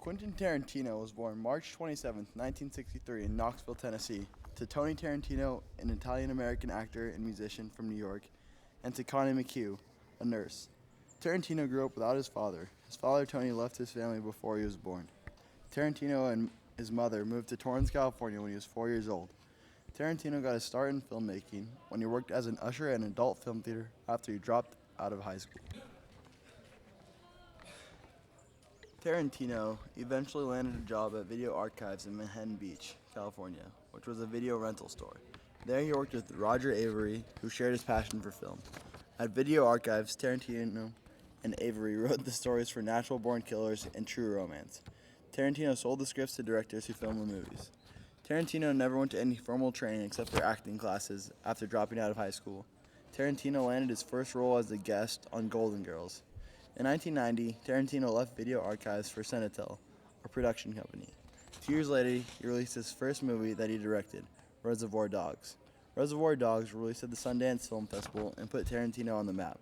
Quentin Tarantino was born March 27, 1963 in Knoxville, Tennessee, to Tony Tarantino, an Italian-American actor and musician from New York, and to Connie McHugh, a nurse. Tarantino grew up without his father. His father, Tony, left his family before he was born. Tarantino and his mother moved to Torrance, California when he was 4 years old. Tarantino got his start in filmmaking when he worked as an usher at an adult film theater after he dropped out of high school. Tarantino eventually landed a job at Video Archives in Manhattan Beach, California, which was a video rental store. There he worked with Roger Avery, who shared his passion for film. At Video Archives, Tarantino and Avery wrote the stories for Natural Born Killers and True Romance. Tarantino sold the scripts to directors who filmed the movies. Tarantino never went to any formal training except for acting classes after dropping out of high school. Tarantino landed his first role as a guest on Golden Girls. In 1990, Tarantino left Video Archives for Senatel, a production company. 2 years later, he released his first movie that he directed, Reservoir Dogs. Reservoir Dogs released at the Sundance Film Festival and put Tarantino on the map.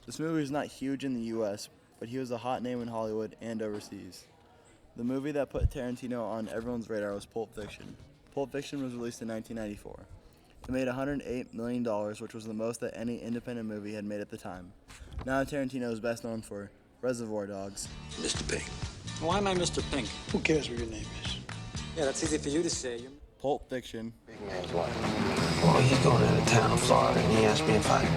This movie was not huge in the U.S., but he was a hot name in Hollywood and overseas. The movie that put Tarantino on everyone's radar was Pulp Fiction. Pulp Fiction was released in 1994. It made $108 million, which was the most that any independent movie had made at the time. Now Tarantino is best known for Reservoir Dogs. Mr. Pink. Why am I Mr. Pink? Who cares what your name is? Yeah, that's easy for you to say. Pulp Fiction. Big man's what? Well, he's going out of town in Florida, and he asked me if I'd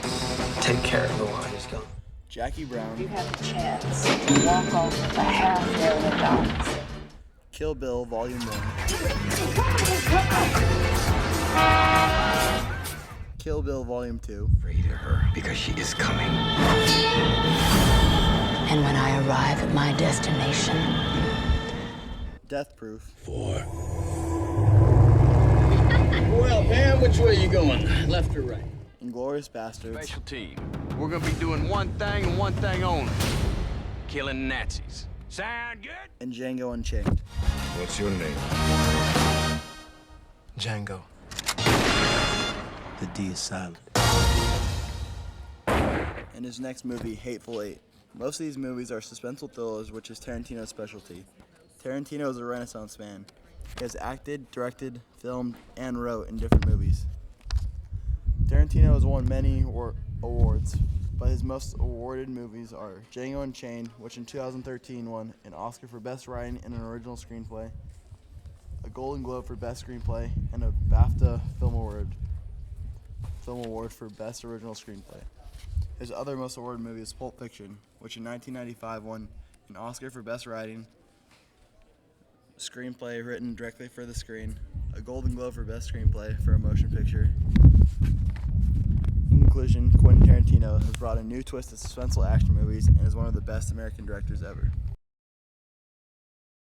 take care of him while he's gone. Jackie Brown. You have a chance to walk off with $500,000. Kill Bill Volume 1. Kill Bill Volume 2. Afraid of her because she is coming. And when I arrive at my destination, Death Proof. 4. Well, Pam, which way you going? Left or right? Inglourious Bastards. Special team. We're gonna be doing one thing and one thing only. Killing Nazis. Sound good? And Django Unchained. What's your name? Django. The D is silent. And his next movie, Hateful Eight. Most of these movies are suspenseful thrillers, which is Tarantino's specialty. Tarantino is a Renaissance man. He has acted, directed, filmed, and wrote in different movies. Tarantino has won many awards, but his most awarded movies are Django Unchained, which in 2013 won an Oscar for Best Writing in an Original Screenplay, a Golden Globe for Best Screenplay, and a BAFTA Film Award for Best Original Screenplay. His other most awarded movie is Pulp Fiction, which in 1995 won an Oscar for Best Writing, Screenplay written directly for the screen, a Golden Globe for Best Screenplay for a Motion Picture. In conclusion, Quentin Tarantino has brought a new twist to suspenseful action movies and is one of the best American directors ever.